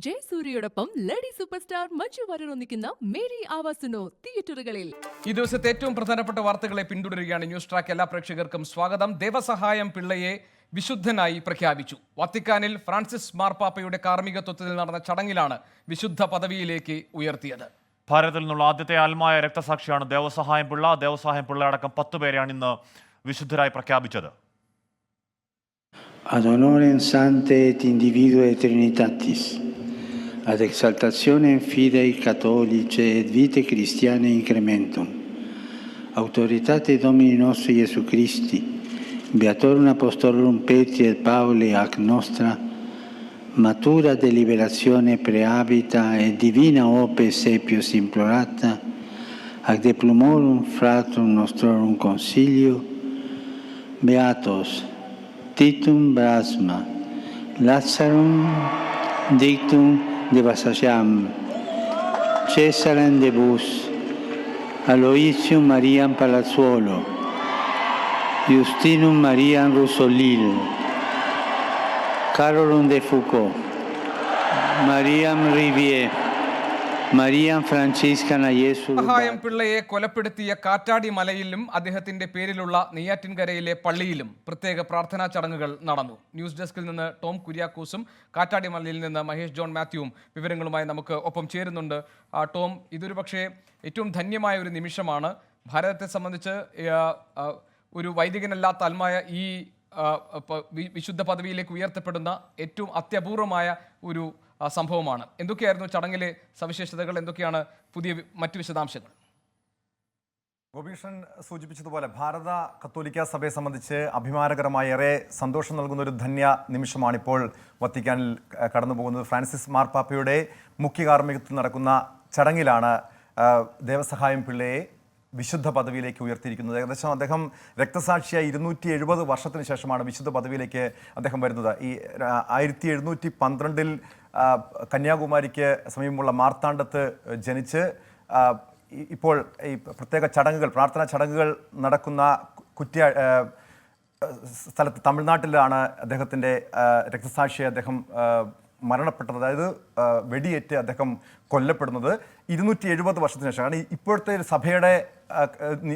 ജയസൂര്യയോടൊപ്പം lady super star Manju Warrier ഒന്നിക്കുന്ന മേരി ആവാസുനോ തിയേറ്ററുകളിൽ. ഈ ദിവസത്തെ ഏറ്റവും പ്രധാനപ്പെട്ട വാർത്തകളെ പിന്തുടരുകയാണ് ന്യൂസ് ട്രാക്ക്. എല്ലാ പ്രേക്ഷകർക്കും സ്വാഗതം. ദേവസഹായം പിള്ളയെ വിശുദ്ധനായി പ്രഖ്യാപിച്ചു. വത്തിക്കാനിൽ ഫ്രാൻസിസ് മാർപ്പാപ്പയുടെ കാർമ്മികത്വത്തിൽ നടന്ന ചടങ്ങിലാണ് വിശുദ്ധ പദവിയിലേക്ക് ഉയർത്തിയത്. ഭാരതത്തിൽ നിന്നുള്ള ആദ്യത്തെ ആത്മായ രക്തസാക്ഷിയാണ് ദേവസഹായം പിള്ള. ദേവസഹായം പിള്ള അടക്കം 10 പേരെയാണ് ഇന്ന് വിശുദ്ധരായി പ്രഖ്യാപിച്ചത്. Ad honorem sancte et individue Trinitatis, ad exaltationem fidei catholicae et vitae Christianae incrementum, autoritate Domini nostri Iesu Christi, Beatorum Apostolorum Petri et Pauli ac nostra, matura deliberazione prehabita et divina ope sepius implorata, ac de plumorum fratrum nostrorum consilio, beatos Titum Brasma, Lazzarum dictum devassatiam, Cesarem de Bus, Aloysium Mariam Palazzuolo, Justinum Mariam Russolil, Carolum de Foucault, Mariam Rivier, Mariam Francisca Nayesu. സഹായം പിള്ളയെ കൊലപ്പെടുത്തിയ കാറ്റാടി മലയിലും അദ്ദേഹത്തിന്റെ പേരിലുള്ള നെയ്യാറ്റിൻകരയിലെ പള്ളിയിലും പ്രത്യേക പ്രാർത്ഥനാ ചടങ്ങുകൾ നടന്നു. ന്യൂസ് ഡെസ്കിൽ നിന്ന് ടോം കുര്യാക്കോസും കാറ്റാടി മലയിൽ നിന്ന് മഹേഷ് ജോൺ മാത്യുവും വിവരങ്ങളുമായി നമുക്ക് ഒപ്പം ചേരുന്നുണ്ട്. ടോം, ഇതൊരു പക്ഷേ ഏറ്റവും ധന്യമായ ഒരു നിമിഷമാണ്. ഭാരതത്തെ സംബന്ധിച്ച് ഒരു വൈദികനല്ലാത്ത ആത്മായ ഈ വിശുദ്ധ പദവിയിലേക്ക് ഉയർത്തപ്പെടുന്ന ഏറ്റവും അത്യപൂർവമായ ഒരു സംഭവമാണ്. എന്തൊക്കെയായിരുന്നു ചടങ്ങിലെ സവിശേഷതകൾ? എന്തൊക്കെയാണ് പുതിയ മറ്റു വിശദാംശങ്ങൾ? ഗോപീഷൻ സൂചിപ്പിച്ചതുപോലെ ഭാരത കത്തോലിക്ക സഭയെ സംബന്ധിച്ച് അഭിമാനകരമായ ഏറെ സന്തോഷം നൽകുന്ന ഒരു ധന്യ നിമിഷമാണിപ്പോൾ വത്തിക്കാനിൽ കടന്നു പോകുന്നത്. ഫ്രാൻസിസ് മാർപ്പാപ്പയുടെ മുഖ്യ കാർമ്മികത്വത്തിൽ നടക്കുന്ന ചടങ്ങിലാണ് ദേവസഹായം പിള്ളയെ വിശുദ്ധ പദവിയിലേക്ക് ഉയർത്തിയിരിക്കുന്നത്. ഏകദേശം അദ്ദേഹം രക്തസാക്ഷിയായി 270 വർഷത്തിന് ശേഷമാണ് വിശുദ്ധ പദവിയിലേക്ക് അദ്ദേഹം വരുന്നത്. ഈ 1712 കന്യാകുമാരിക്ക് സമീപമുള്ള മാർത്താണ്ഡത്ത് ജനിച്ച് ഇപ്പോൾ ഈ പ്രത്യേക ചടങ്ങുകൾ, പ്രാർത്ഥനാ ചടങ്ങുകൾ നടക്കുന്ന സ്ഥലത്ത് തമിഴ്നാട്ടിലാണ് അദ്ദേഹത്തിൻ്റെ രക്തസാക്ഷിയെ അദ്ദേഹം മരണപ്പെട്ടത്. അതായത് വെടിയേറ്റ് അദ്ദേഹം കൊല്ലപ്പെടുന്നത് 270 വർഷത്തിന് ശേഷമാണ്. ഇപ്പോഴത്തെ ഒരു സഭയുടെ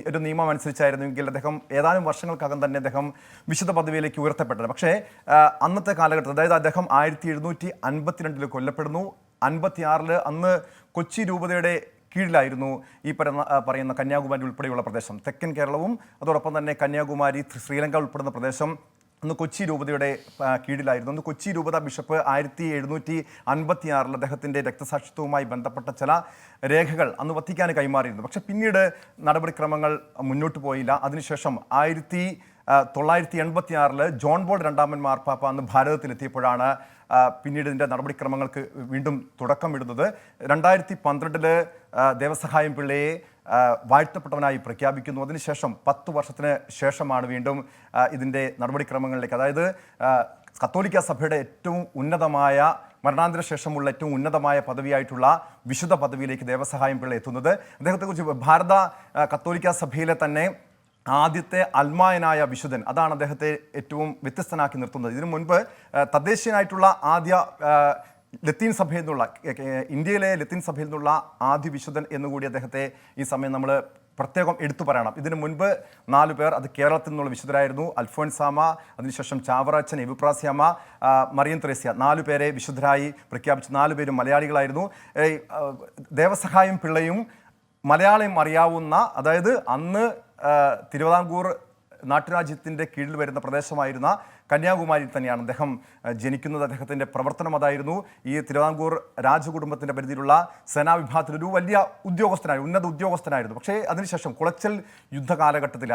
ഒരു നിയമം അനുസരിച്ചായിരുന്നെങ്കിൽ അദ്ദേഹം ഏതാനും വർഷങ്ങൾക്കകം തന്നെ അദ്ദേഹം വിശുദ്ധ പദവിയിലേക്ക് ഉയർത്തപ്പെട്ടത്. പക്ഷേ അന്നത്തെ കാലഘട്ടത്തിൽ, അതായത് അദ്ദേഹം 1752 കൊല്ലപ്പെടുന്നു. 56 അന്ന് കൊച്ചി രൂപതയുടെ കീഴിലായിരുന്നു ഈ പറയുന്ന കന്യാകുമാരി ഉൾപ്പെടെയുള്ള പ്രദേശം. തെക്കൻ കേരളവും അതോടൊപ്പം തന്നെ കന്യാകുമാരി, ശ്രീലങ്ക ഉൾപ്പെടുന്ന പ്രദേശം അന്ന് കൊച്ചി രൂപതയുടെ കീഴിലായിരുന്നു. അന്ന് കൊച്ചി രൂപത ബിഷപ്പ് 1756 അദ്ദേഹത്തിൻ്റെ രക്തസാക്ഷിത്വവുമായി ബന്ധപ്പെട്ട ചില രേഖകൾ അന്ന് വത്തിക്കാന് കൈമാറിയിരുന്നു. പക്ഷേ പിന്നീട് നടപടിക്രമങ്ങൾ മുന്നോട്ട് പോയില്ല. അതിനുശേഷം 1986 ജോൺ പോൾ രണ്ടാമൻ മാർപ്പാപ്പ അന്ന് ഭാരതത്തിലെത്തിയപ്പോഴാണ് പിന്നീട് ഇതിൻ്റെ നടപടിക്രമങ്ങൾക്ക് വീണ്ടും തുടക്കമിടുന്നത്. 2012 ദേവസഹായം പിള്ളയെ വാഴ്ത്തപ്പെട്ടവനായി പ്രഖ്യാപിക്കുന്നു. അതിനുശേഷം 10 വർഷത്തിന് ശേഷമാണ് വീണ്ടും ഇതിൻ്റെ നടപടിക്രമങ്ങളിലേക്ക്, അതായത് കത്തോലിക്ക സഭയുടെ ഏറ്റവും ഉന്നതമായ, മരണാന്തര ശേഷമുള്ള ഏറ്റവും ഉന്നതമായ പദവിയായിട്ടുള്ള വിശുദ്ധ പദവിയിലേക്ക് ദേവസഹായം പിള്ള എത്തുന്നത്. അദ്ദേഹത്തെക്കുറിച്ച് ഭാരത കത്തോലിക്ക സഭയിലെ തന്നെ ആദ്യത്തെ അൽമായനായ വിശുദ്ധൻ, അതാണ് അദ്ദേഹത്തെ ഏറ്റവും വ്യത്യസ്തനാക്കി നിർത്തുന്നത്. ഇതിനു മുൻപ് തദ്ദേശീയനായിട്ടുള്ള ആദ്യ ലത്തീൻ സഭയിൽ നിന്നുള്ള, ഇന്ത്യയിലെ ലത്തീൻ സഭയിൽ നിന്നുള്ള ആദ്യ വിശുദ്ധൻ എന്നുകൂടി അദ്ദേഹത്തെ ഈ സമയം നമ്മൾ പ്രത്യേകം എടുത്തു പറയണം. ഇതിനു മുൻപ് 4 പേർ, അത് കേരളത്തിൽ നിന്നുള്ള വിശുദ്ധരായിരുന്നു. അൽഫോൻസാമ, അതിനുശേഷം ചാവറച്ചൻ, എവിപ്രാസ്യാമ, മറിയം ത്രേസ്യ, 4 പേരെ വിശുദ്ധരായി പ്രഖ്യാപിച്ചു. 4 പേരും മലയാളികളായിരുന്നു. ദേവസഹായം പിള്ളയും മലയാളം അറിയാവുന്ന, അതായത് അന്ന് തിരുവിതാംകൂർ നാട്ടുരാജ്യത്തിൻ്റെ കീഴിൽ വരുന്ന പ്രദേശമായിരുന്ന കന്യാകുമാരിയിൽ തന്നെയാണ് അദ്ദേഹം ജനിക്കുന്നത്. അദ്ദേഹത്തിൻ്റെ പ്രവർത്തനം അതായിരുന്നു. ഈ തിരുവിതാംകൂർ രാജകുടുംബത്തിൻ്റെ പരിധിയിലുള്ള സേനാവിഭാഗത്തിൽ ഒരു വലിയ ഉദ്യോഗസ്ഥനായിരുന്നു, ഉന്നത ഉദ്യോഗസ്ഥനായിരുന്നു. പക്ഷേ അതിനുശേഷം കുളച്ചൽ യുദ്ധകാലഘട്ടത്തിൽ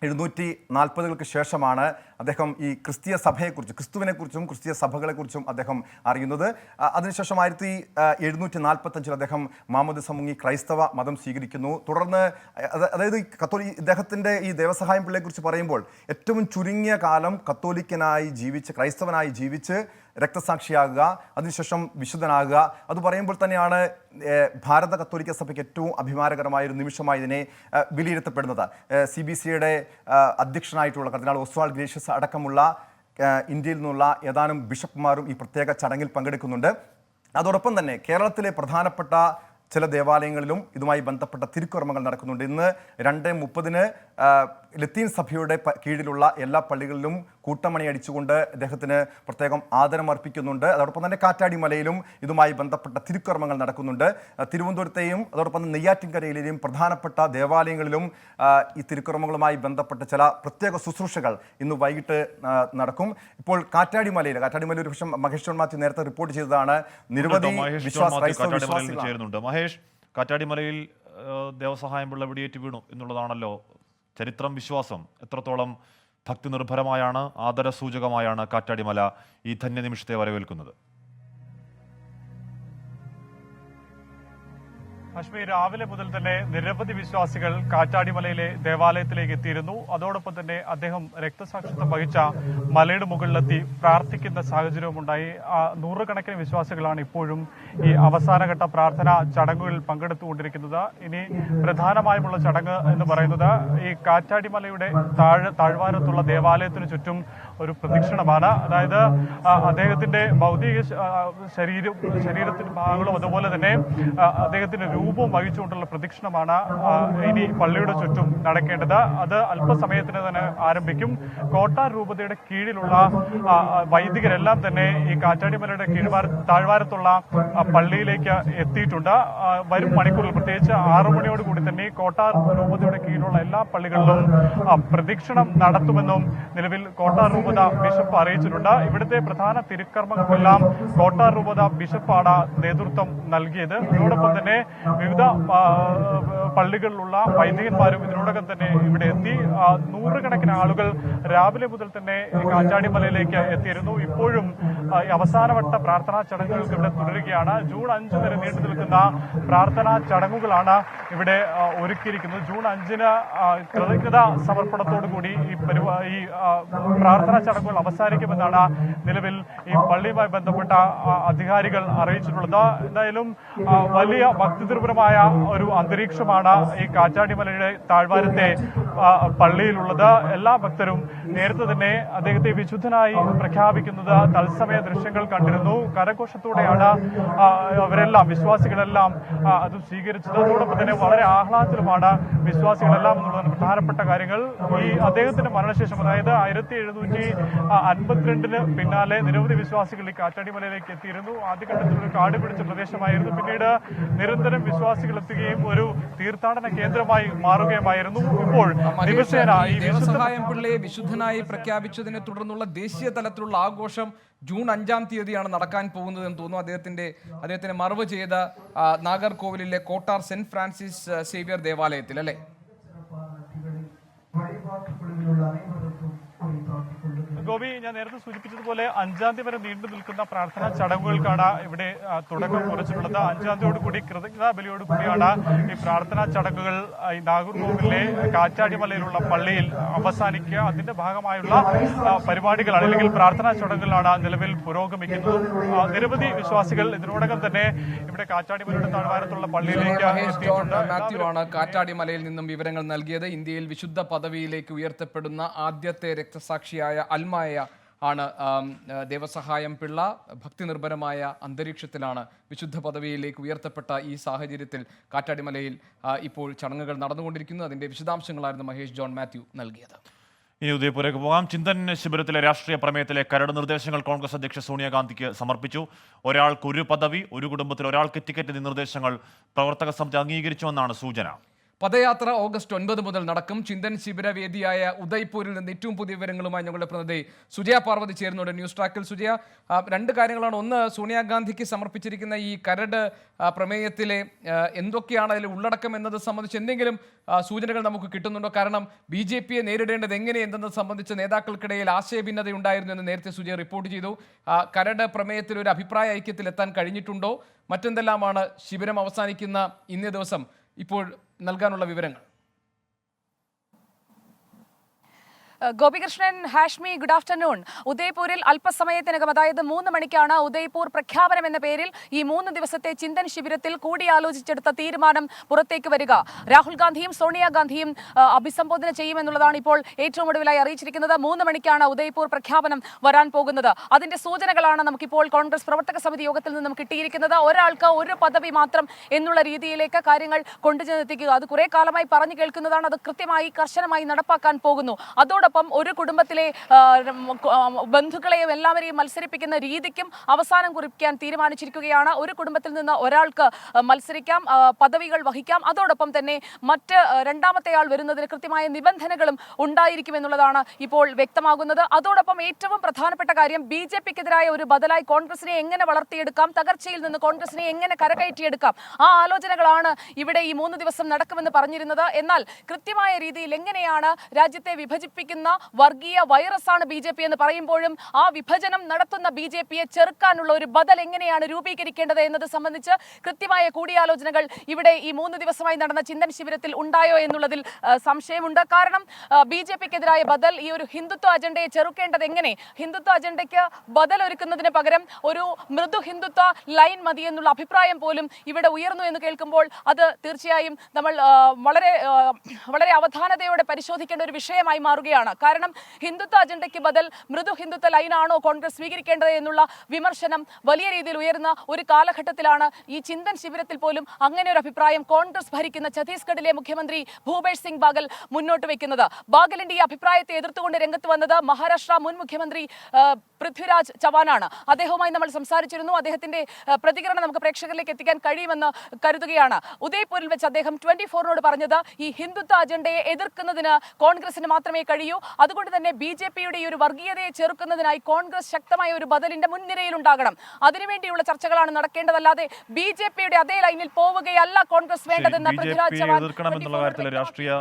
1740-കൾക്ക് ശേഷമാണ് അദ്ദേഹം ഈ ക്രിസ്തീയ സഭയെക്കുറിച്ച്, ക്രിസ്തുവിനെക്കുറിച്ചും ക്രിസ്തീയ സഭകളെക്കുറിച്ചും അദ്ദേഹം അറിയുന്നത്. അതിനുശേഷം 1745 അദ്ദേഹം മാമോദിസ മുങ്ങി ക്രൈസ്തവ മതം സ്വീകരിക്കുന്നു. തുടർന്ന് അതായത് ഇദ്ദേഹത്തിൻ്റെ ഈ ദേവസഹായം പിള്ളയെക്കുറിച്ച് പറയുമ്പോൾ ഏറ്റവും ചുരുങ്ങിയ കാലം കത്തോലിക്കനായി ജീവിച്ച്, ക്രൈസ്തവനായി ജീവിച്ച് രക്തസാക്ഷിയാകുക, അതിനുശേഷം വിശുദ്ധനാകുക, അത് പറയുമ്പോൾ തന്നെയാണ് ഭാരത കത്തോലിക്ക സഭയ്ക്ക് ഏറ്റവും അഭിമാനകരമായ ഒരു നിമിഷമായി ഇതിനെ വിലയിരുത്തപ്പെടുന്നത്. CBCയുടെ അധ്യക്ഷനായിട്ടുള്ള കർദിനാൾ ഓസ്വാൾഡ് ഗ്രേഷ്യസ് അടക്കമുള്ള ഇന്ത്യയിൽ നിന്നുള്ള ഏതാനും ബിഷപ്പ്മാരും ഈ പ്രത്യേക ചടങ്ങിൽ പങ്കെടുക്കുന്നുണ്ട്. അതോടൊപ്പം തന്നെ കേരളത്തിലെ പ്രധാനപ്പെട്ട ചില ദേവാലയങ്ങളിലും ഇതുമായി ബന്ധപ്പെട്ട തിരുക്കർമ്മങ്ങൾ നടക്കുന്നുണ്ട്. ഇന്ന് 2:30 ലത്തീൻ സഭയുടെ കീഴിലുള്ള എല്ലാ പള്ളികളിലും കൂട്ടമണി അടിച്ചുകൊണ്ട് അദ്ദേഹത്തിന് പ്രത്യേകം ആദരം അർപ്പിക്കുന്നുണ്ട്. അതോടൊപ്പം തന്നെ കാറ്റാടി മലയിലും ഇതുമായി ബന്ധപ്പെട്ട തിരുക്കർമ്മങ്ങൾ നടക്കുന്നുണ്ട്. തിരുവനന്തപുരത്തെയും അതോടൊപ്പം നെയ്യാറ്റിൻകരയിലെയും പ്രധാനപ്പെട്ട ദേവാലയങ്ങളിലും ഈ തിരുക്കർമ്മങ്ങളുമായി ബന്ധപ്പെട്ട ചില പ്രത്യേക ശുശ്രൂഷകൾ ഇന്ന് വൈകിട്ട് നടക്കും. ഇപ്പോൾ കാറ്റാടി മലയിൽ ഒരു പക്ഷം മഹേഷ് ജോൺ മാത്യു നേരത്തെ റിപ്പോർട്ട് ചെയ്തതാണ്. നിരവധി ചേരുന്നുണ്ട്. മഹേഷ്, കാറ്റാടിമലയിൽ ദേവസഹായം പിള്ള വെടിയേറ്റ് വീണു എന്നുള്ളതാണല്ലോ ചരിത്രം, വിശ്വാസം. എത്രത്തോളം ഭക്തി നിർഭരമായാണ്, ആദരസൂചകമായാണ് കാറ്റാടിമല ഈ ധന്യനിമിഷത്തെ വരവേൽക്കുന്നത്? അശ്മി, രാവിലെ മുതൽ തന്നെ നിരവധി വിശ്വാസികൾ കാറ്റാടിമലയിലെ ദേവാലയത്തിലേക്ക് എത്തിയിരുന്നു. അതോടൊപ്പം തന്നെ അദ്ദേഹം രക്തസാക്ഷിത്വം വഹിച്ച മലയുടെ മുകളിലെത്തി പ്രാർത്ഥിക്കുന്ന സാഹചര്യവുമുണ്ടായി. നൂറുകണക്കിന് വിശ്വാസികളാണ് ഇപ്പോഴും ഈ അവസാനഘട്ട പ്രാർത്ഥനാ ചടങ്ങുകളിൽ പങ്കെടുത്തുകൊണ്ടിരിക്കുന്നത്. ഇനി പ്രധാനമായുമുള്ള ചടങ്ങ് എന്ന് പറയുന്നത് ഈ കാറ്റാടിമലയുടെ താഴ്വാരത്തുള്ള ദേവാലയത്തിന് ചുറ്റും ഒരു പ്രദക്ഷിണമാണ്. അതായത് അദ്ദേഹത്തിന്റെ ഭൗതിക ശരീരത്തിന്റെ ഭാഗങ്ങളും അതുപോലെ തന്നെ അദ്ദേഹത്തിന്റെ രൂപവും വഹിച്ചുകൊണ്ടുള്ള പ്രദക്ഷിണമാണ് ഇനി പള്ളിയുടെ ചുറ്റും നടക്കേണ്ടത്. അത് അല്പസമയത്തിന് തന്നെ ആരംഭിക്കും. കോട്ടാർ രൂപതയുടെ കീഴിലുള്ള വൈദികരെല്ലാം തന്നെ ഈ കാറ്റാടിമലയുടെ താഴ്വാരത്തുള്ള പള്ളിയിലേക്ക് എത്തിയിട്ടുണ്ട്. വരും മണിക്കൂറിൽ, പ്രത്യേകിച്ച് 6 മണിയോടുകൂടി തന്നെ കോട്ടാർ രൂപതയുടെ കീഴിലുള്ള എല്ലാ പള്ളികളിലും പ്രദക്ഷിണം നടത്തുമെന്നും നിലവിൽ കോട്ടാർ രൂപത ബിഷപ്പ് അറിയിച്ചിട്ടുണ്ട്. ഇവിടുത്തെ പ്രധാന തിരുക്കർമ്മങ്ങൾക്കെല്ലാം കോട്ടാർ രൂപത ബിഷപ്പാണ് നേതൃത്വം നൽകിയത്. അതോടൊപ്പം തന്നെ വിവിധ പള്ളികളിലുള്ള വൈദികന്മാരും ഇതിനോടകം തന്നെ ഇവിടെ എത്തി. നൂറുകണക്കിന് ആളുകൾ രാവിലെ മുതൽ തന്നെ കാറ്റാടിമലയിലേക്ക് എത്തിയിരുന്നു. ഇപ്പോഴും അവസാനവട്ട പ്രാർത്ഥനാ ചടങ്ങുകൾക്ക് ഇവിടെ തുടരുകയാണ്. ജൂൺ 5 വരെ നീണ്ടു നിൽക്കുന്ന പ്രാർത്ഥനാ ചടങ്ങുകളാണ് ഇവിടെ ഒരുക്കിയിരിക്കുന്നത്. ജൂൺ 5-ന് കൃതജ്ഞതാ സമർപ്പണത്തോടുകൂടി ഈ പ്രാർത്ഥനാ ചടങ്ങുകൾ അവസാനിക്കുമെന്നാണ് നിലവിൽ ഈ പള്ളിയുമായി ബന്ധപ്പെട്ട അധികാരികൾ അറിയിച്ചിട്ടുള്ളത്. എന്തായാലും വലിയ ഭക്തിനിർഭരമായ ഒരു അന്തരീക്ഷമാണ് ഈ കാറ്റാടിമലയുടെ താഴ്വാരത്തെ പള്ളിയിലുള്ളത്. എല്ലാ ഭക്തരും നേരത്തെ തന്നെ അദ്ദേഹത്തെ വിശുദ്ധനായി പ്രഖ്യാപിക്കുന്നത് തത്സമയ ദൃശ്യങ്ങൾ കണ്ടിരുന്നു. കരഘോഷത്തോടെയാണ് അവരെല്ലാം, വിശ്വാസികളെല്ലാം അത് സ്വീകരിച്ചത്. അതോടൊപ്പം തന്നെ വളരെ ആഹ്ലാദത്തിലുമാണ് വിശ്വാസികളെല്ലാം എന്നുള്ളതാണ് പ്രധാനപ്പെട്ട കാര്യങ്ങൾ. ഈ അദ്ദേഹത്തിന്റെ മരണശേഷം, അതായത് 1752 പിന്നാലെ നിരവധി വിശ്വാസികൾ ഈ കാറ്റാടിമലയിലേക്ക് എത്തിയിരുന്നു. ആദ്യഘട്ടത്തിൽ ഒരു കാട് പിടിച്ച പ്രദേശമായിരുന്നു. പിന്നീട് നിരന്തരം വിശ്വാസികൾ എത്തുകയും ഒരു തീർത്ഥാടന കേന്ദ്രമായി മാറുകയുമായിരുന്നു. ഇപ്പോൾ ദിവസേന ഈ ദേവസഹായം പിള്ളയെ വിശുദ്ധനായി പ്രഖ്യാപിച്ചതിനെ തുടർന്നുള്ള ദേശീയ തലത്തിലുള്ള ആഘോഷം ജൂൺ 5-ാം തീയതിയാണ് നടക്കാൻ പോകുന്നതെന്ന് തോന്നുന്നു. അദ്ദേഹത്തിന് മറവ് ചെയ്ത നാഗർകോവിലിലെ കോട്ടാർ സെന്റ് ഫ്രാൻസിസ് സേവിയർ ദേവാലയത്തിൽ, അല്ലേ? ഗോപി, ഞാൻ നേരത്തെ സൂചിപ്പിച്ചതുപോലെ 5-ാം തീയതി വരെ നീണ്ടു നിൽക്കുന്ന പ്രാർത്ഥനാ ചടങ്ങുകൾക്കാണ് ഇവിടെ തുടക്കം കുറിച്ചിട്ടുള്ളത്. 5-ാം തീയതിയോടുകൂടി കൃതജ്ഞതാ ബലിയോടുകൂടിയാണ് ഈ പ്രാർത്ഥനാ ചടങ്ങുകൾ ഈ നാഗർകോവിലിലെ കാറ്റാടിമലയിലുള്ള പള്ളിയിൽ അവസാനിക്കുക. അതിന്റെ ഭാഗമായുള്ള പരിപാടികളാണ്, അല്ലെങ്കിൽ പ്രാർത്ഥനാ ചടങ്ങുകളാണ് നിലവിൽ പുരോഗമിക്കുന്നത്. നിരവധി വിശ്വാസികൾ ഇതിനോടകം തന്നെ ഇവിടെ കാറ്റാടിമലയുടെ താഴ്വാരത്തുള്ള പള്ളിയിലേക്ക് എത്തിയിട്ടുണ്ട്. മാത്യു ആണ് കാറ്റാടിമലയിൽ നിന്നും വിവരങ്ങൾ നൽകിയത്. ഇന്ത്യയിൽ വിശുദ്ധ പദവിയിലേക്ക് ഉയർത്തപ്പെടുന്ന ആദ്യത്തെ രക്തസാക്ഷിയായ അൽമായ ആണ് ദേവസഹായം പിള്ള. ഭക്തി നിർഭരമായ അന്തരീക്ഷത്തിലാണ് വിശുദ്ധ പദവിയിലേക്ക് ഉയർത്തപ്പെട്ട ഈ സാഹചര്യത്തിൽ കാറ്റാടിമലയിൽ ഇപ്പോൾ ചടങ്ങുകൾ നടന്നുകൊണ്ടിരിക്കുന്നു. അതിന്റെ വിശദാംശങ്ങളായിരുന്നു മഹേഷ് ജോൺ മാത്യു നൽകിയത്. ഇനി ഉദയപൂരേക്ക് പോകാം. ചിന്തൻ ശിബിരത്തിലെ രാഷ്ട്രീയ പ്രമേയത്തിലെ കരട് നിർദ്ദേശങ്ങൾ കോൺഗ്രസ് അധ്യക്ഷ സോണിയാഗാന്ധിക്ക് സമർപ്പിച്ചു. ഒരാൾക്ക് ഒരു പദവി, ഒരു കുടുംബത്തിൽ ഒരാൾക്ക് ടിക്കറ്റ് എന്നീ നിർദ്ദേശങ്ങൾ പ്രവർത്തക സമിതി അംഗീകരിച്ചുവെന്നാണ് സൂചന. പദയാത്ര ഓഗസ്റ്റ് 9 മുതൽ നടക്കും. ചിന്തൻ ശിബിര വേദിയായ ഉദയ്പൂരിൽ നിന്ന് ഏറ്റവും പുതിയ വിവരങ്ങളുമായി ഞങ്ങളുടെ പ്രതിനിധി സുജയ പാർവതി ചേരുന്നുണ്ട് ന്യൂസ് ട്രാക്കിൽ. സുജയ, 2 കാര്യങ്ങളാണ്. ഒന്ന്, സോണിയാഗാന്ധിക്ക് സമർപ്പിച്ചിരിക്കുന്ന ഈ കരട് പ്രമേയത്തിലെ എന്തൊക്കെയാണ് അതിൽ ഉള്ളടക്കം എന്നത് സംബന്ധിച്ച് എന്തെങ്കിലും സൂചനകൾ നമുക്ക് കിട്ടുന്നുണ്ടോ? കാരണം BJPയെ നേരിടേണ്ടത് എങ്ങനെയെന്നത് സംബന്ധിച്ച് നേതാക്കൾക്കിടയിൽ ആശയഭിന്നതയുണ്ടായിരുന്നു എന്ന് നേരത്തെ സുജയ റിപ്പോർട്ട് ചെയ്തു. കരട് പ്രമേയത്തിൽ ഒരു അഭിപ്രായ ഐക്യത്തിൽ എത്താൻ കഴിഞ്ഞിട്ടുണ്ടോ? മറ്റെന്തെല്ലാമാണ് ശിബിരം അവസാനിക്കുന്ന ഇന്നേ ദിവസം ഇപ്പോൾ നൽകാനുള്ള വിവരങ്ങൾ? Gopikrishnan, Hashmi, good afternoon. ഉദയ്പൂരിൽ അല്പസമയത്തിനകം, അതായത് 3 മണിക്കാണ് ഉദയ്പൂർ പ്രഖ്യാപനം എന്ന പേരിൽ ഈ 3 ദിവസത്തെ ചിന്തൻ ശിബിരത്തിൽ കൂടിയാലോചിച്ചെടുത്ത തീരുമാനം പുറത്തേക്ക് വരിക. രാഹുൽ ഗാന്ധിയും സോണിയാഗാന്ധിയും അഭിസംബോധന ചെയ്യുമെന്നുള്ളതാണ് ഇപ്പോൾ ഏറ്റവും ഒടുവിലായി അറിയിച്ചിരിക്കുന്നത്. 3 മണിക്കാണ് ഉദയ്പൂർ പ്രഖ്യാപനം വരാൻ പോകുന്നത്. അതിന്റെ സൂചനകളാണ് നമുക്കിപ്പോൾ കോൺഗ്രസ് പ്രവർത്തക സമിതി യോഗത്തിൽ നിന്നും കിട്ടിയിരിക്കുന്നത്. ഒരാൾക്ക് ഒരു പദവി മാത്രം എന്നുള്ള രീതിയിലേക്ക് കാര്യങ്ങൾ കൊണ്ടുചെന്നെത്തിക്കുക, അത് കുറെ കാലമായി പറഞ്ഞു കേൾക്കുന്നതാണ്. അത് കൃത്യമായി കർശനമായി നടപ്പാക്കാൻ പോകുന്നു. അതോടൊപ്പം ഒരു കുടുംബത്തിലെ ബന്ധുക്കളെയും എല്ലാവരെയും മത്സരിപ്പിക്കുന്ന രീതിക്കും അവസാനം കുറിക്കാൻ തീരുമാനിച്ചിരിക്കുകയാണ്. ഒരു കുടുംബത്തിൽ നിന്ന് ഒരാൾക്ക് മത്സരിക്കാം, പദവികൾ വഹിക്കാം. അതോടൊപ്പം തന്നെ മറ്റ് രണ്ടാമത്തെ ആൾ വരുന്നതിന് കൃത്യമായ നിബന്ധനകളും ഉണ്ടായിരിക്കുമെന്നുള്ളതാണ് ഇപ്പോൾ വ്യക്തമാകുന്നത്. അതോടൊപ്പം ഏറ്റവും പ്രധാനപ്പെട്ട കാര്യം, BJPക്കെതിരായ ഒരു ബദലായി കോൺഗ്രസിനെ എങ്ങനെ വളർത്തിയെടുക്കാം, തകർച്ചയിൽ നിന്ന് കോൺഗ്രസിനെ എങ്ങനെ കരകയറ്റിയെടുക്കാം, ആ ആലോചനകളാണ് ഇവിടെ ഈ 3 ദിവസം നടക്കുമെന്ന് പറഞ്ഞിരുന്നത്. എന്നാൽ കൃത്യമായ രീതിയിൽ എങ്ങനെയാണ് രാജ്യത്തെ വിഭജിപ്പിക്കുന്ന വർഗീയ വൈറസാണ് BJP എന്ന് പറയുമ്പോഴും ആ വിഭജനം നടത്തുന്ന BJPയെ ചെറുക്കാനുള്ള ഒരു ബദൽ എങ്ങനെയാണ് രൂപീകരിക്കേണ്ടത് എന്നത് സംബന്ധിച്ച് കൃത്യമായ കൂടിയാലോചനകൾ ഇവിടെ ഈ 3 ദിവസമായി നടന്ന ചിന്തൻ ശിബിരത്തിൽ ഉണ്ടായോ എന്നുള്ളതിൽ സംശയമുണ്ട്. കാരണം BJPക്കെതിരായ ബദൽ, ഈ ഒരു ഹിന്ദുത്വ അജണ്ടയെ ചെറുക്കേണ്ടത് എങ്ങനെ, ഹിന്ദുത്വ അജണ്ടയ്ക്ക് ബദൽ ഒരുക്കുന്നതിന് പകരം ഒരു മൃദു ഹിന്ദുത്വ ലൈൻ മതി എന്നുള്ള അഭിപ്രായം പോലും ഇവിടെ ഉയർന്നു എന്ന് കേൾക്കുമ്പോൾ അത് തീർച്ചയായും നമ്മൾ വളരെ അവധാനതയോടെ പരിശോധിക്കേണ്ട ഒരു വിഷയമായി മാറുകയാണ്. കാരണം ഹിന്ദുത്വ അജണ്ടയ്ക്ക് ബദൽ മൃദു ഹിന്ദുത്വ ലൈനാണോ കോൺഗ്രസ് സ്വീകരിക്കേണ്ടത് എന്നുള്ള വിമർശനം വലിയ രീതിയിൽ ഉയർന്ന ഒരു കാലഘട്ടത്തിലാണ് ഈ ചിന്തൻ ശിബിരത്തിൽ പോലും അങ്ങനെ ഒരു അഭിപ്രായം കോൺഗ്രസ് ഭരിക്കുന്ന ഛത്തീസ്ഗഡിലെ മുഖ്യമന്ത്രി ഭൂപേഷ് സിംഗ് ബാഗൽ മുന്നോട്ട് വെക്കുന്നത്. ബാഗലിന്റെ ഈ അഭിപ്രായത്തെ എതിർത്തുകൊണ്ട് രംഗത്ത് വന്നത് മഹാരാഷ്ട്ര മുൻ മുഖ്യമന്ത്രി പൃഥ്വിരാജ് ചവാനാണ്. അദ്ദേഹവുമായി നമ്മൾ സംസാരിച്ചിരുന്നു. അദ്ദേഹത്തിന്റെ പ്രതികരണം നമുക്ക് പ്രേക്ഷകരിലേക്ക് എത്തിക്കാൻ കഴിയുമെന്ന് കരുതുകയാണ്. ഉദയ്പൂരിൽ വെച്ച് അദ്ദേഹം 24നോട് പറഞ്ഞത്, ഈ ഹിന്ദുത്വ അജണ്ടയെ എതിർക്കുന്നതിന് കോൺഗ്രസിന് മാത്രമേ കഴിയൂ. അതുകൊണ്ട് തന്നെ BJPയുടെ ഈ ഒരു വർഗീയതയെ ചെറുക്കുന്നതിനായി കോൺഗ്രസ് ശക്തമായ ഒരു ബദലിന്റെ മുൻനിരയിൽ ഉണ്ടാകണം. അതിനുവേണ്ടിയുള്ള ചർച്ചകളാണ് നടക്കേണ്ടതല്ലാതെ BJPയുടെ അതേ ലൈനിൽ പോവുകയല്ല കോൺഗ്രസ് വേണ്ടതെന്ന് പൃഥ്വിരാജ് ചവാൻ എതിർക്കണമെന്നുള്ള കാര്യത്തിൽ രാഷ്ട്രീയ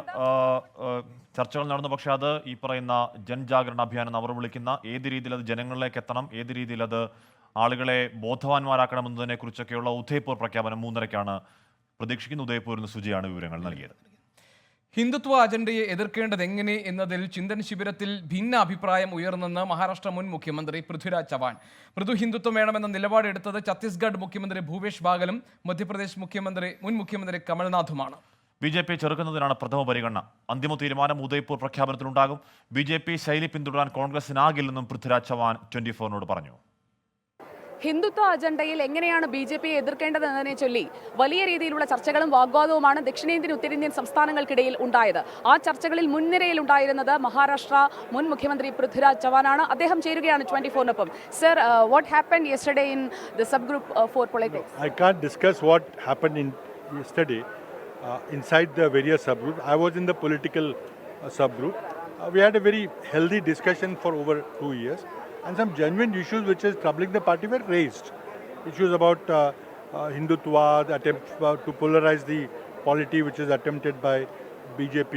ചർച്ചകൾ നടന്നു. പക്ഷേ അത് ഈ പറയുന്ന ജൻജാഗരണ അഭിയാനം അവർ വിളിക്കുന്ന ഏത് രീതിയിൽ അത് ജനങ്ങളിലേക്ക് എത്തണം, ഏത് രീതിയിൽ അത് ആളുകളെ ബോധവാന്മാരാക്കണമെന്നതിനെ കുറിച്ചൊക്കെയുള്ള ഉദയ്പൂർ പ്രഖ്യാപനം 3:30-ക്കാണ് പ്രതീക്ഷിക്കുന്ന. ഉദയ്പൂരിൽ നിന്ന് സുജിയാണ് വിവരങ്ങൾ നൽകിയത്. ഹിന്ദുത്വ അജണ്ടയെ എതിർക്കേണ്ടത് എങ്ങനെ എന്നതിൽ ചിന്തൻ ശിബിരത്തിൽ ഭിന്ന അഭിപ്രായം ഉയർന്നെന്ന് മഹാരാഷ്ട്ര മുൻ മുഖ്യമന്ത്രി പൃഥ്വിരാജ് ചവാൻ. മൃദു ഹിന്ദുത്വം വേണമെന്ന നിലപാടെടുത്തത് ഛത്തീസ്ഗഡ് മുഖ്യമന്ത്രി ഭൂപേഷ് ബാഗലും മധ്യപ്രദേശ് മുൻ മുഖ്യമന്ത്രി കമൽനാഥുമാണ്. BJP ചെറുക്കുന്നതിനാണ് പ്രഥമ പരിഗണന. അന്തിമ തീരുമാനം ഉദയ്പൂർ പ്രഖ്യാപനത്തിലുണ്ടാകും. BJP ശൈലി പിന്തുടരാൻ കോൺഗ്രസിനാകില്ലെന്നും പൃഥ്വിരാജ് ചവാൻ 24നോട് പറഞ്ഞു. ഹിന്ദുത്വ അജണ്ടയിൽ എങ്ങനെയാണ് BJPയെ എതിർക്കേണ്ടതെന്നതിനെ ചൊല്ലി വലിയ രീതിയിലുള്ള ചർച്ചകളും വാഗ്വാദവുമാണ് ദക്ഷിണേന്ത്യൻ ഉത്തരേന്ത്യൻ സംസ്ഥാനങ്ങൾക്കിടയിൽ ഉണ്ടായത്. ആ ചർച്ചകളിൽ മുൻനിരയിൽ ഉണ്ടായിരുന്നത് മഹാരാഷ്ട്ര മുൻ മുഖ്യമന്ത്രി പൃഥ്വിരാജ് ചവാനാണ്. അദ്ദേഹം ചേരുകയാണ് 24നൊപ്പം. Sir, what happened yesterday in the subgroup for politics? I can't discuss what happened yesterday inside the various subgroups. I was in the political subgroup. We had a very healthy discussion for over 2 years. And some genuine issues which is troubling the party were raised. Issues about Hindutva, the attempt to polarize the polity which is attempted by BJP.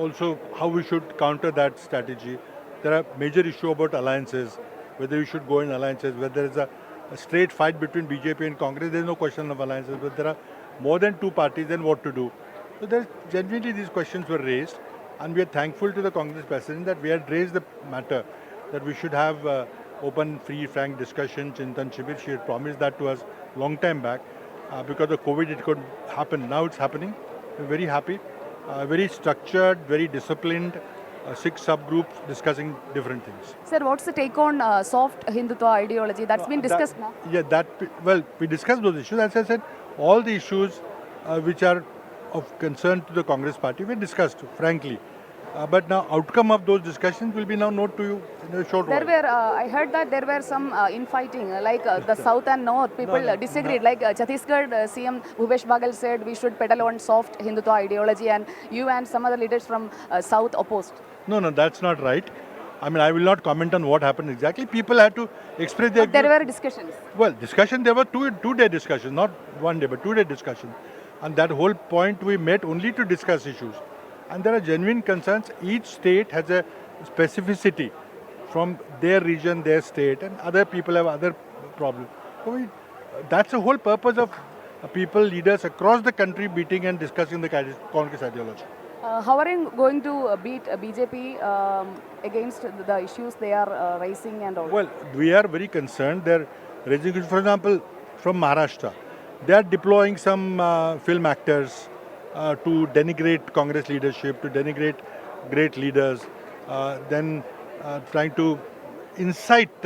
Also how we should counter that strategy. There are major issue about alliances, whether we should go in alliances, whether there is a straight fight between BJP and Congress. There is no question of alliances, but there are more than 2 parties, then what to do? So there genuinely these questions were raised, and we are thankful to the Congress president that we had raised the matter, that we should have open, free, frank discussions. Chintan Shibir, she had promised that to us long time back. Because of COVID, it could happen. Now it's happening. We're very happy. Very structured, very disciplined. 6 subgroups discussing different things. Sir, what's the take on soft Hindutva ideology that's been discussed now? Yeah, we discussed those issues. As I said, all the issues which are of concern to the Congress party were discussed, frankly. But now outcome of those discussions will be now known to you in a short while. I heard that there were some infighting, like the south and north people disagreed. Like Chhattisgarh CM Bhupesh Bagal said we should pedal on soft Hindutva ideology, and you and some other leaders from south opposed. No, that's not right. I mean, I will not comment on what happened exactly. People had to express their But there were discussions. Well, there were two-day discussions, not 1 day, but 2-day discussions. And that whole point we met only to discuss issues. And there are genuine concerns. Each state has a specificity from their region, their state, and other people have other problems. So that's the whole purpose of people, leaders across the country meeting and discussing the Congress ideology. How are you going to beat BJP against the issues they are raising and all? Well, we are very concerned. They're raising it, for example, from Maharashtra. They are deploying some film actors to denigrate Congress leadership, to denigrate great leaders, then trying to incite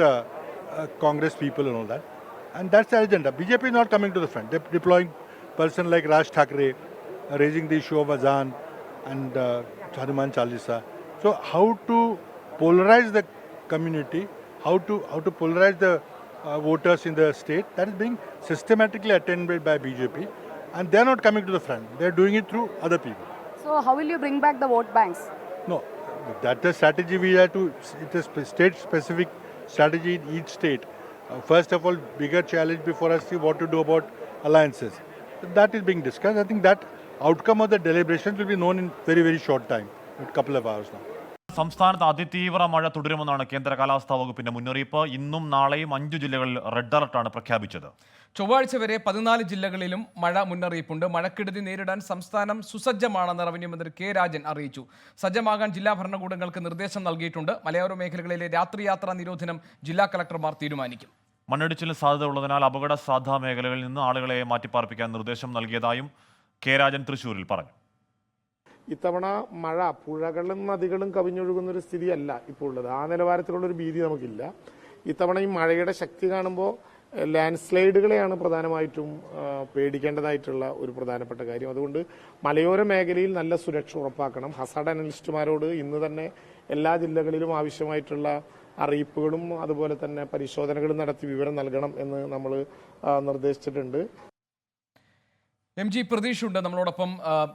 Congress people and all that. And that's the agenda. BJP is not coming to the front. They're deploying person like Raj Thackeray, raising the issue of Azan and Hanuman Chalisa. So how to polarize the community, how to polarize the voters in the state, that is being systematically attended by BJP, and they are not coming to the front. They are doing it through other people. So how will you bring back the vote banks? No, that's the strategy we have to. It is state-specific strategy in each state. First of all, bigger challenge before us is what to do about alliances. That is being discussed. I think that outcome of the deliberations will be known in very, very short time, a couple of hours now. സംസ്ഥാനത്ത് അതിതീവ്ര മഴ തുടരുമെന്നാണ് കേന്ദ്ര കാലാവസ്ഥാ വകുപ്പിന്റെ മുന്നറിയിപ്പ്. ഇന്നും നാളെയും 5 ജില്ലകളിൽ റെഡ് അലർട്ടാണ് പ്രഖ്യാപിച്ചത്. ചൊവ്വാഴ്ച വരെ 14 ജില്ലകളിലും മഴ മുന്നറിയിപ്പുണ്ട്. മഴക്കെടുതി നേരിടാൻ സംസ്ഥാനം സുസജ്ജമാണെന്ന് റവന്യൂ മന്ത്രി കെ രാജൻ അറിയിച്ചു. സജ്ജമാകാൻ ജില്ലാ ഭരണകൂടങ്ങൾക്ക് നിർദ്ദേശം നൽകിയിട്ടുണ്ട്. മലയോര മേഖലകളിലെ രാത്രിയാത്രാ നിരോധനം ജില്ലാ കളക്ടർമാർ തീരുമാനിക്കും. മണ്ണിടിച്ചിലിന് സാധ്യതയുള്ളതിനാൽ അപകട സാധ്യതാ മേഖലകളിൽ നിന്ന് ആളുകളെ മാറ്റിപ്പാർപ്പിക്കാൻ നിർദ്ദേശം നൽകിയതായും കെ രാജൻ തൃശ്ശൂരിൽ പറഞ്ഞു. ഇത്തവണ മഴ പുഴകളും നദികളും കവിഞ്ഞൊഴുകുന്നൊരു സ്ഥിതിയല്ല ഇപ്പോൾ ഉള്ളത്. ആ നിലവാരത്തിലുള്ളൊരു ഭീതി നമുക്കില്ല. ഇത്തവണ ഈ മഴയുടെ ശക്തി കാണുമ്പോൾ ലാൻഡ് സ്ലൈഡുകളെയാണ് പ്രധാനമായിട്ടും പേടിക്കേണ്ടതായിട്ടുള്ള ഒരു പ്രധാനപ്പെട്ട കാര്യം. അതുകൊണ്ട് മലയോര മേഖലയിൽ നല്ല സുരക്ഷ ഉറപ്പാക്കണം. ഹസാർഡ് അനലിസ്റ്റുമാരോട് ഇന്ന് തന്നെ എല്ലാ ജില്ലകളിലും ആവശ്യമായിട്ടുള്ള അറിയിപ്പുകളും അതുപോലെ തന്നെ പരിശോധനകളും നടത്തി വിവരം നൽകണം എന്ന് നമ്മൾ നിർദ്ദേശിച്ചിട്ടുണ്ട്. എം ജി പ്രതീഷ് ഉണ്ട് നമ്മളോടൊപ്പം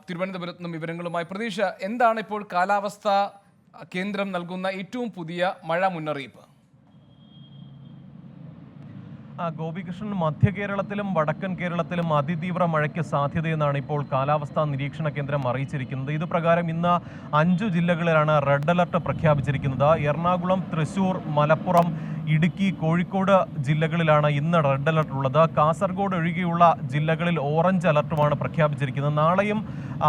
തിരുവനന്തപുരത്ത് നിന്നും വിവരങ്ങളുമായി. പ്രതീഷ്, എന്താണ് ഇപ്പോൾ കാലാവസ്ഥാ കേന്ദ്രം നൽകുന്ന ഏറ്റവും പുതിയ മഴ മുന്നറിയിപ്പ്? ഗോപികൃഷ്ണൻ, മധ്യ കേരളത്തിലും വടക്കൻ കേരളത്തിലും അതിതീവ്ര മഴയ്ക്ക് സാധ്യതയെന്നാണ് ഇപ്പോൾ കാലാവസ്ഥാ നിരീക്ഷണ കേന്ദ്രം അറിയിച്ചിരിക്കുന്നത്. ഇത് പ്രകാരം ഇന്ന് 5 ജില്ലകളിലാണ് റെഡ് അലർട്ട് പ്രഖ്യാപിച്ചിരിക്കുന്നത്. എറണാകുളം, തൃശൂർ, മലപ്പുറം, ഇടുക്കി, കോഴിക്കോട് ജില്ലകളിലാണ് ഇന്ന് റെഡ് അലർട്ട് ഉള്ളത്. കാസർഗോഡ് ഒഴികെയുള്ള ജില്ലകളിൽ ഓറഞ്ച് അലർട്ടുമാണ് പ്രഖ്യാപിച്ചിരിക്കുന്നത്. നാളെയും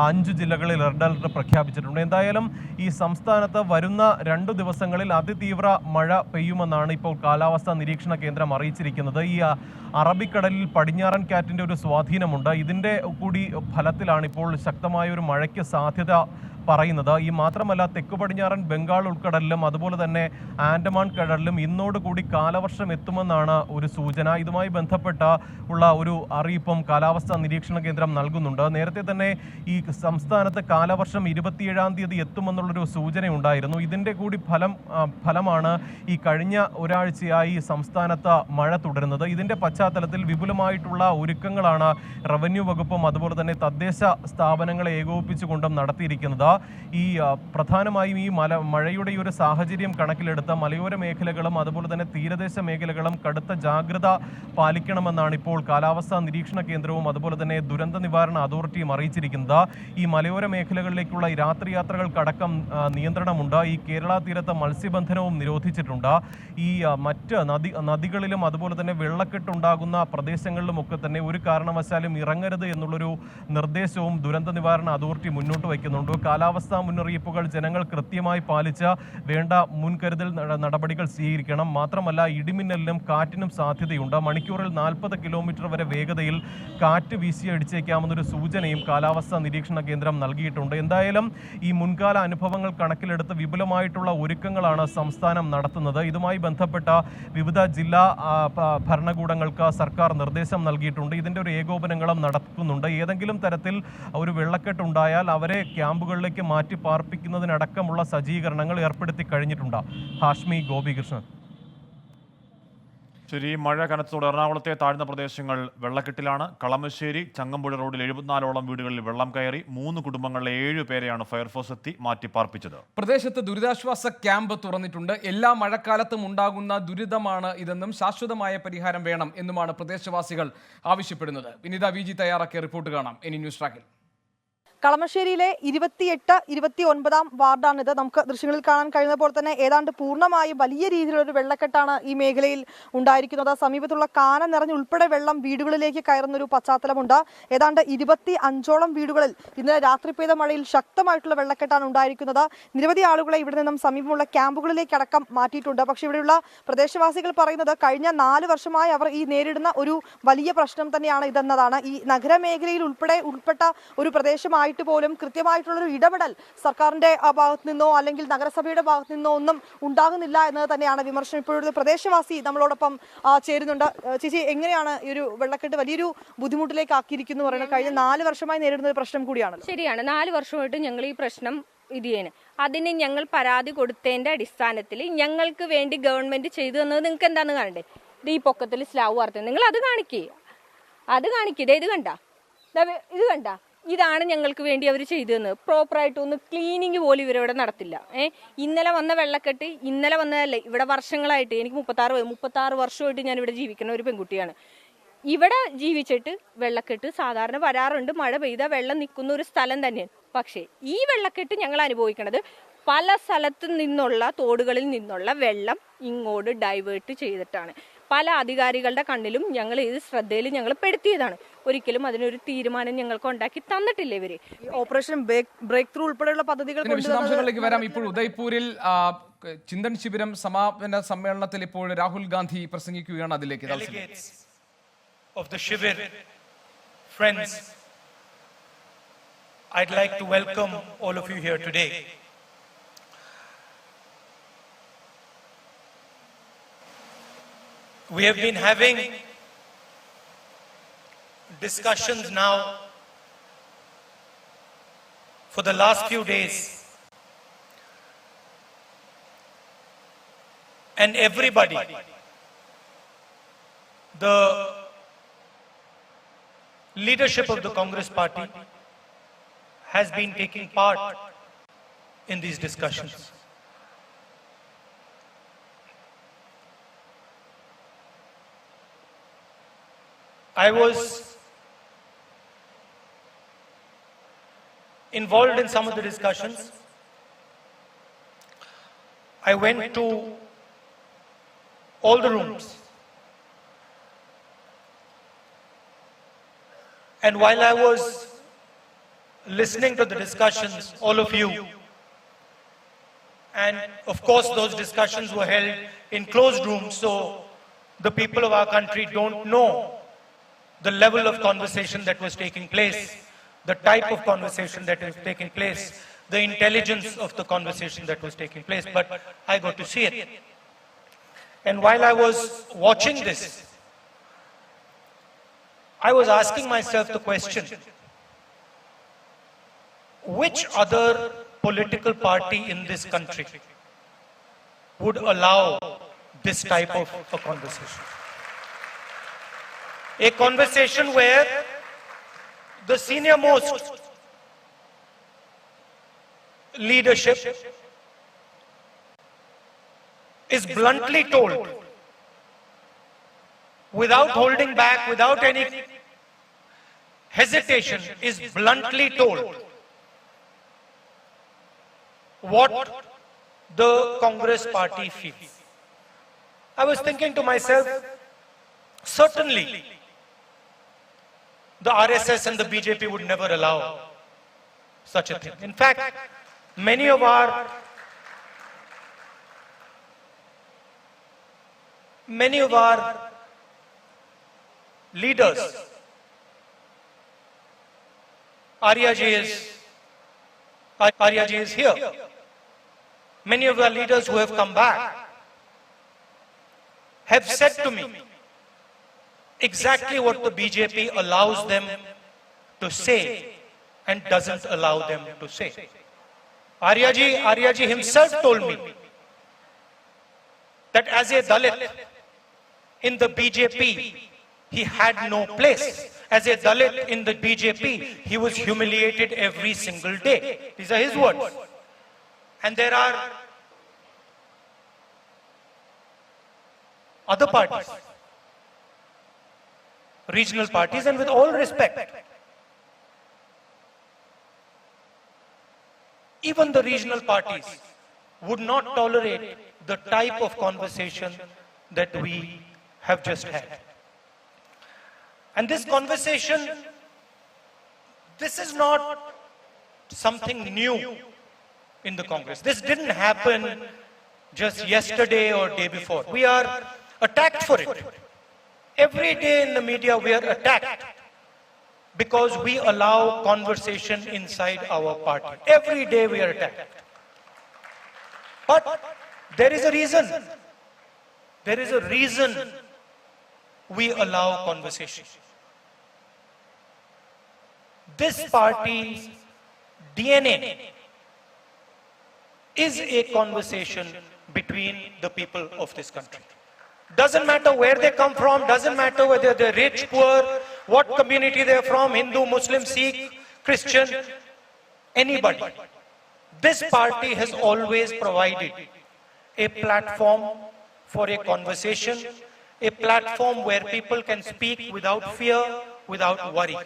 5 ജില്ലകളിൽ റെഡ് അലർട്ട് പ്രഖ്യാപിച്ചിട്ടുണ്ട്. എന്തായാലും ഈ സംസ്ഥാനത്ത് വരുന്ന 2 ദിവസങ്ങളിൽ അതിതീവ്ര മഴ പെയ്യുമെന്നാണ് ഇപ്പോൾ കാലാവസ്ഥാ നിരീക്ഷണ കേന്ദ്രം അറിയിച്ചിരിക്കുന്നത്. ഈ അറബിക്കടലിൽ പടിഞ്ഞാറൻ കാറ്റിൻ്റെ ഒരു സ്വാധീനമുണ്ട്. ഇതിൻ്റെ കൂടി ഫലത്തിലാണ് ഇപ്പോൾ ശക്തമായ ഒരു മഴയ്ക്ക് സാധ്യത പറയുന്നത്. ഈ മാത്രമല്ല, തെക്കു പടിഞ്ഞാറൻ ബംഗാൾ ഉൾക്കടലിലും അതുപോലെ തന്നെ ആൻഡമാൻ കടലിലും ഇന്നോടുകൂടി കാലവർഷം എത്തുമെന്നാണ് ഒരു സൂചന. ഇതുമായി ബന്ധപ്പെട്ട ഉള്ള ഒരു അറിയിപ്പും കാലാവസ്ഥാ നിരീക്ഷണ കേന്ദ്രം നൽകുന്നുണ്ട്. നേരത്തെ തന്നെ ഈ സംസ്ഥാനത്ത് കാലവർഷം 27-ാം തീയതി എത്തുമെന്നുള്ളൊരു സൂചനയുണ്ടായിരുന്നു. ഇതിൻ്റെ കൂടി ഫലമാണ് ഈ കഴിഞ്ഞ ഒരാഴ്ചയായി സംസ്ഥാനത്ത് മഴ തുടരുന്നത്. ഇതിൻ്റെ പശ്ചാത്തലത്തിൽ വിപുലമായിട്ടുള്ള ഒരുക്കങ്ങളാണ് റവന്യൂ വകുപ്പും അതുപോലെ തന്നെ തദ്ദേശ സ്ഥാപനങ്ങളെ ഏകോപിപ്പിച്ചുകൊണ്ടും നടത്തിയിരിക്കുന്നത്. ഈ പ്രധാനമായും ഈ മഴയുടെ ഈ ഒരു സാഹചര്യം കണക്കിലെടുത്ത മലയോര മേഖലകളും അതുപോലെ തന്നെ തീരദേശ മേഖലകളും കടുത്ത ജാഗ്രത പാലിക്കണമെന്നാണ് ഇപ്പോൾ കാലാവസ്ഥാ നിരീക്ഷണ കേന്ദ്രവും അതുപോലെ തന്നെ ദുരന്ത നിവാരണ അതോറിറ്റിയും അറിയിച്ചിരിക്കുന്നത്. ഈ മലയോര മേഖലകളിലേക്കുള്ള ഈ രാത്രിയാത്രകൾക്കടക്കം നിയന്ത്രണമുണ്ട്. ഈ കേരള തീരത്ത് മത്സ്യബന്ധനവും നിരോധിച്ചിട്ടുണ്ട്. ഈ മറ്റ് നദികളിലും അതുപോലെ തന്നെ വെള്ളക്കെട്ടുണ്ടാകുന്ന പ്രദേശങ്ങളിലുമൊക്കെ തന്നെ ഒരു കാരണവശാലും ഇറങ്ങരുത് എന്നുള്ളൊരു നിർദ്ദേശവും ദുരന്ത നിവാരണ അതോറിറ്റി മുന്നോട്ട് വയ്ക്കുന്നുണ്ട്. കാലാവസ്ഥാ മുന്നറിയിപ്പുകൾ ജനങ്ങൾ കൃത്യമായി പാലിച്ച് വേണ്ട മുൻകരുതൽ നടപടികൾ സ്വീകരിക്കണം. മാത്രമല്ല, ഇടിമിന്നലിനും കാറ്റിനും സാധ്യതയുണ്ട്. മണിക്കൂറിൽ 40 കിലോമീറ്റർ വരെ വേഗതയിൽ കാറ്റ് വീശിയടിച്ചേക്കാമെന്നൊരു സൂചനയും കാലാവസ്ഥാ നിരീക്ഷണ കേന്ദ്രം നൽകിയിട്ടുണ്ട്. എന്തായാലും ഈ മുൻകാല അനുഭവങ്ങൾ കണക്കിലെടുത്ത് വിപുലമായിട്ടുള്ള ഒരുക്കങ്ങളാണ് സംസ്ഥാനം നടത്തുന്നത്. ഇതുമായി ബന്ധപ്പെട്ട വിവിധ ജില്ലാ ഭരണകൂടങ്ങൾക്ക് സർക്കാർ നിർദ്ദേശം നൽകിയിട്ടുണ്ട്. ഇതിൻ്റെ ഒരു ഏകോപനങ്ങളും നടക്കുന്നുണ്ട്. ഏതെങ്കിലും തരത്തിൽ ഒരു വെള്ളക്കെട്ടുണ്ടായാൽ അവരെ ക്യാമ്പുകളിലേക്ക് മാറ്റി പാർപ്പിക്കുന്നതിനടക്കമുള്ള സജ്ജീകരണങ്ങൾ ഏർപ്പെടുത്തി കഴിഞ്ഞിട്ടുണ്ട്. ഹാഷ്മി, ഗോപികൃഷ്ണൻ. ശരി, മഴ കനത്തോടെ എറണാകുളത്തെ താഴ്ന്ന പ്രദേശങ്ങൾ വെള്ളക്കെട്ടിലാണ്. കളമശ്ശേരി ചങ്ങമ്പുഴ റോഡിൽ 74ഓളം വീടുകളിൽ വെള്ളം കയറി. 3 കുടുംബങ്ങളിലെ 7 പേരെയാണ് ഫയർഫോഴ്സ് എത്തി മാറ്റി പാർപ്പിച്ചത്. പ്രദേശത്ത് ദുരിതാശ്വാസ ക്യാമ്പ് തുറന്നിട്ടുണ്ട്. എല്ലാ മഴക്കാലത്തും ഉണ്ടാകുന്ന ദുരിതമാണ് ഇതെന്നും ശാശ്വതമായ പരിഹാരം വേണം എന്നുമാണ് പ്രദേശവാസികൾ ആവശ്യപ്പെടുന്നത്. വിനിത വി ജി തയ്യാറാക്കിയ റിപ്പോർട്ട് കാണാം ഇനി ന്യൂസ് ട്രാക്കിൽ. കളമശ്ശേരിയിലെ 28, 29 വാർഡാണിത്. നമുക്ക് ദൃശ്യങ്ങളിൽ കാണാൻ കഴിയുന്ന പോലെ തന്നെ ഏതാണ്ട് പൂർണ്ണമായും വലിയ രീതിയിലൊരു വെള്ളക്കെട്ടാണ് ഈ മേഖലയിൽ ഉണ്ടായിരിക്കുന്നത്. സമീപത്തുള്ള കാന നിറഞ്ഞുൾപ്പെടെ വെള്ളം വീടുകളിലേക്ക് കയറുന്നൊരു പശ്ചാത്തലമുണ്ട്. ഏതാണ്ട് 25ഓളം വീടുകളിൽ ഇന്നലെ രാത്രി പെയ്ത മഴയിൽ ശക്തമായിട്ടുള്ള വെള്ളക്കെട്ടാണ് ഉണ്ടായിരിക്കുന്നത്. നിരവധി ആളുകളെ ഇവിടെ നിന്നും സമീപമുള്ള ക്യാമ്പുകളിലേക്ക് അടക്കം മാറ്റിയിട്ടുണ്ട്. പക്ഷേ ഇവിടെയുള്ള പ്രദേശവാസികൾ പറയുന്നത് കഴിഞ്ഞ 4 വർഷമായി അവർ ഈ നേരിടുന്ന ഒരു വലിയ പ്രശ്നം തന്നെയാണ് ഇതെന്നതാണ്. ഈ നഗരമേഖലയിൽ ഉൾപ്പെട്ട ഒരു പ്രദേശമായി പോലും കൃത്യമായിട്ടുള്ളൊരു ഇടപെടൽ സർക്കാരിന്റെ ഭാഗത്തു നിന്നോ അല്ലെങ്കിൽ നഗരസഭയുടെ ഭാഗത്തു നിന്നോ ഒന്നും ഉണ്ടാകുന്നില്ല എന്നത് തന്നെയാണ് വിമർശനം. ഇപ്പോഴൊരു പ്രദേശവാസി നമ്മളോടൊപ്പം ചേരുന്നുണ്ട്. ചേച്ചി, എങ്ങനെയാണ് ഈ ഒരു വെള്ളക്കെട്ട് വലിയൊരു ബുദ്ധിമുട്ടിലേക്ക് ആക്കിയിരിക്കുന്നു പറയുന്നത്? കഴിഞ്ഞ 4 വർഷമായി നേരിടുന്ന ഒരു പ്രശ്നം കൂടിയാണ്. ശരിയാണ്, 4 വർഷമായിട്ട് ഞങ്ങൾ ഈ പ്രശ്നം അതിന് ഞങ്ങൾ പരാതി കൊടുത്തതിന്റെ അടിസ്ഥാനത്തിൽ ഞങ്ങൾക്ക് വേണ്ടി ഗവൺമെന്റ് ചെയ്തു തന്നത് നിങ്ങൾക്ക് എന്താണെന്ന് കാണണ്ടേ? ഈ പൊക്കത്തിൽ സ്ലാവ് വാർത്തത് നിങ്ങൾ അത് കാണിക്കേ, ഇത് കണ്ട ഇതാണ് ഞങ്ങൾക്ക് വേണ്ടി അവർ ചെയ്തു തന്നത്. പ്രോപ്പറായിട്ടൊന്ന് ക്ലീനിങ് പോലും ഇവരിവിടെ നടത്തില്ല. ഇന്നലെ വന്ന വെള്ളക്കെട്ട് ഇന്നലെ വന്നതല്ലേ, ഇവിടെ വർഷങ്ങളായിട്ട് എനിക്ക് 36 വർഷമായിട്ട് ഞാൻ ഇവിടെ ജീവിക്കുന്ന ഒരു പെൺകുട്ടിയാണ്. ഇവിടെ ജീവിച്ചിട്ട് വെള്ളക്കെട്ട് സാധാരണ വരാറുണ്ട്, മഴ പെയ്താൽ വെള്ളം നിൽക്കുന്ന ഒരു സ്ഥലം തന്നെയാണ്. പക്ഷേ ഈ വെള്ളക്കെട്ട് ഞങ്ങൾ അനുഭവിക്കുന്നത് പല സ്ഥലത്തു നിന്നുള്ള തോടുകളിൽ നിന്നുള്ള വെള്ളം ഇങ്ങോട്ട് ഡൈവേർട്ട് ചെയ്തിട്ടാണ്. പല അധികാരികളുടെ കണ്ണിലും ഞങ്ങൾ ഇത് ശ്രദ്ധയിൽ ഞങ്ങൾ പെടുത്തിയതാണ്. ഒരിക്കലും അതിനൊരു തീരുമാനം ഞങ്ങൾക്ക് ഉണ്ടാക്കി തന്നിട്ടില്ല ഇവര്. ഓപ്പറേഷൻ ബ്രേക്ക് ത്രൂ ഉൾപ്പെടെയുള്ള പദ്ധതികൾ വിശദാംശങ്ങളിലേക്ക് വരാം. ഇപ്പോൾ ഉദയ്പൂരിൽ ചിന്തൻ ശിബിരം സമാപന സമ്മേളനത്തിൽ ഇപ്പോൾ രാഹുൽ ഗാന്ധി പ്രസംഗിക്കുകയാണ്. അതിലേക്ക് of the Shivir, friends, I'd like to welcome all of you here today. We have been having discussions now for the last few days, and everybody, the leadership of the Congress party has been taking part in these discussions. I was involved in some of the discussions. I went to all the rooms. And while I was listening to the discussions, all of you, and of course those discussions were held in closed rooms, so the people of our country don't know the level of conversation that was taking place, the type of conversation that was taking place, the intelligence of the conversation that was taking place, but I got to see it. And while I was watching this, I was asking myself the question, which other political party in this country would allow this type of a conversation? A conversation where the senior most leadership is bluntly told, without holding back, without any hesitation, is bluntly told what the Congress party feels. I was thinking to myself, certainly the RSS and the BJP would never allow such a thing. In fact, many of our leaders, Arya ji is here. Many of our leaders who have come back have said to me exactly what the BJP allows them to say and doesn't allow them to say. Arya ji himself told me that as a Dalit in the BJP, he had no place. As a Dalit in the BJP, he was humiliated every single day. These are his words. And there are other parties, regional parties, and with all respect, even the regional parties would not tolerate the type of conversation that we have just had. And this conversation, this is not something new in the Congress. This didn't happen just yesterday or day before. We are attacked for it. Every day in the media we are attacked because we allow conversation inside our party. Every day we are attacked. But there is a reason. There is a reason we allow conversation. This party's DNA is a conversation between the people of this country. Doesn't matter where they come from, doesn't matter whether they're rich, poor, what community they're from, Hindu, Muslim, Sikh, Christian, anybody. This party has always provided a platform for a conversation, a platform where people can speak without fear, without worry.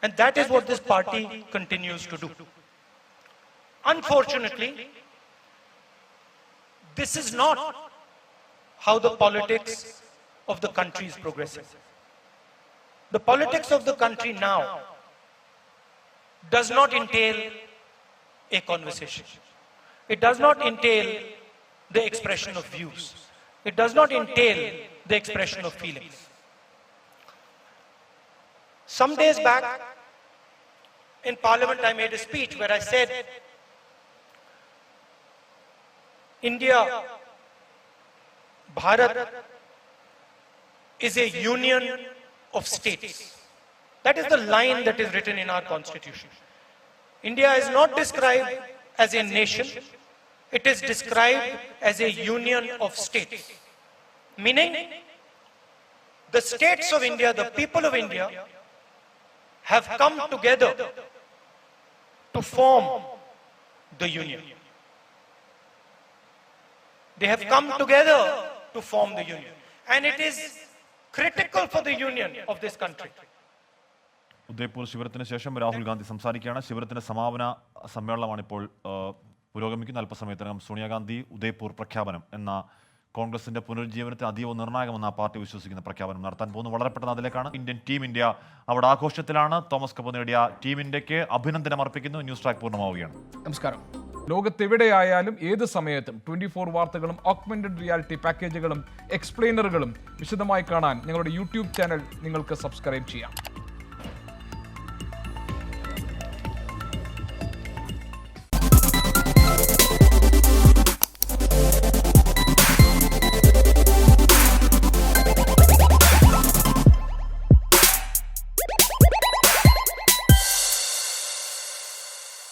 And that is what this party continues to do. Unfortunately, this is not how the politics of the country is progressing. The politics of the country now does not entail a conversation. It does not entail the expression of views. It does not entail the expression of feelings. Some days back, in Parliament, I made a speech where I said, India, Bharat, is a union of states. That is the line that is written in our constitution. India is not described as a nation. It is described as a union of states. Meaning, the states of India, the people of India, have come together to form the union. They have come together to form the union. And it is critical for the union of this country. Udaipur ശിബിരത്തിന് ശേഷം രാഹുൽ ഗാന്ധി സംസാരിക്കുകയാണ്. ശിബിരത്തിന്റെ സമാപന സമ്മേളനമാണ് ഇപ്പോൾ പുരോഗമിക്കുന്ന. അല്പസമയത്തിനകം സോണിയാഗാന്ധി ഉദയ്പൂർ പ്രഖ്യാപനം എന്ന കോൺഗ്രസിന്റെ പുനരുജ്ജീവനത്തിന് അതീവ നിർണായകമെന്ന പാർട്ടി വിശ്വസിക്കുന്ന പ്രഖ്യാപനം നടത്താൻ പോകുന്നു. വളരെ പെട്ടെന്ന് അതിലേക്കാണ്. ഇന്ത്യൻ ടീം ഇന്ത്യ അവിടെ ആഘോഷത്തിലാണ്. തോമസ് കപ്പ് നേടിയ ടീം ഇന്ത്യക്ക് അഭിനന്ദനം അർപ്പിക്കുന്നു. ന്യൂസ് ട്രാക്ക് പൂർണ്ണമാവുകയാണ്. നമസ്കാരം. ലോകത്തെവിടെയായാലും ഏത് സമയത്തും 24 വാർത്തകളും ഓഗ്മെന്റഡ് റിയാലിറ്റി പാക്കേജുകളും എക്സ്പ്ലെയിനറുകളും വിശദമായി കാണാൻ ഞങ്ങളുടെ യൂട്യൂബ് ചാനൽ നിങ്ങൾക്ക് സബ്സ്ക്രൈബ് ചെയ്യാം.